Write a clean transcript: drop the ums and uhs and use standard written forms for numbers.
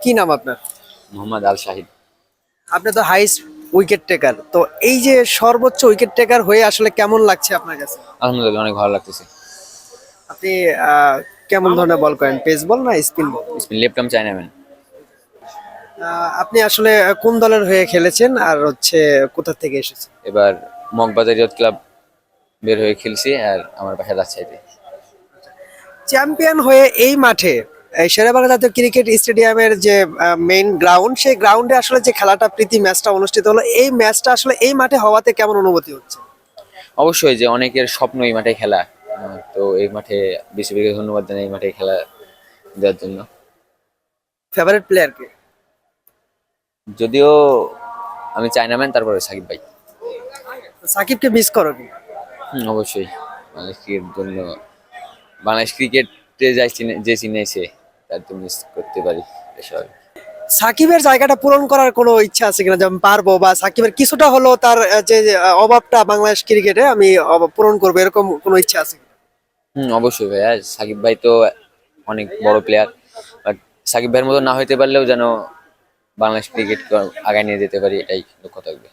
কি নাম আপনার? মোহাম্মদ আল শাহিদ। আপনি তো হাইস্ট উইকেট টেকার, তো এই যে সর্বোচ্চ উইকেট টেকার হয়ে আসলে কেমন লাগছে আপনার কাছে? আলহামদুলিল্লাহ, অনেক ভালো লাগতেছে। আপনি আহ, কেমন ধরনের বল করেন, পেস বল না spin ball? Spin left arm chinaman. আপনি আসলে কোন দলের হয়ে খেলেছেন আর হচ্ছে কোথা থেকে এসেছেন? এবার মগবাজার ইয়ুথ ক্লাব বের হয়ে খেলছি, আর আমার বাসা রাজশাহীতে। চ্যাম্পিয়ন হয়ে এই মাঠে, এই শেরেবাংলা জাতীয় ক্রিকেট স্টেডিয়ামের যে মেইন গ্রাউন্ড, সেই গ্রাউন্ডে আসলে যে খেলাটা, প্রীতি ম্যাচটা অনুষ্ঠিত হলো, এই ম্যাচটা আসলে এই মাঠে হওয়াতে কেমন অনুভূতি হচ্ছে? অবশ্যই, যে অনেকের স্বপ্ন এই মাঠে খেলা। তো এই মাঠে বিসিবিকে ধন্যবাদ জানাই এই মাঠে খেলা দেওয়ার জন্য। ফেভারিট প্লেয়ারকে? যদিও আমি চায়নাম্যান, তারপরে সাকিব ভাই। সাকিবকে মিস করো কি? অবশ্যই। বাংলাদেশ ক্রিকেট জন্য, বাংলাদেশ ক্রিকেটে যাই যে চিনেছে, তার তো মিস করতে পারি এসব। সাকিবের জায়গাটা পূরণ করার কোনো ইচ্ছা আছে কিনা, যেমন পারবো বা সাকিবের কিছুটা হলো তার যে অভাবটা বাংলাদেশ ক্রিকেটে আমি পূরণ করবো, এরকম কোনো ইচ্ছা আছে কিনা? অবশ্যই ভাইয়া, সাকিব ভাই তো অনেক বড় প্লেয়ার, বাট সাকিব ভাইয়ের মতো না হইতে পারলেও যেন বাংলাদেশ ক্রিকেট আগায় নিয়ে যেতে পারি, এটাই লক্ষ্য থাকবে।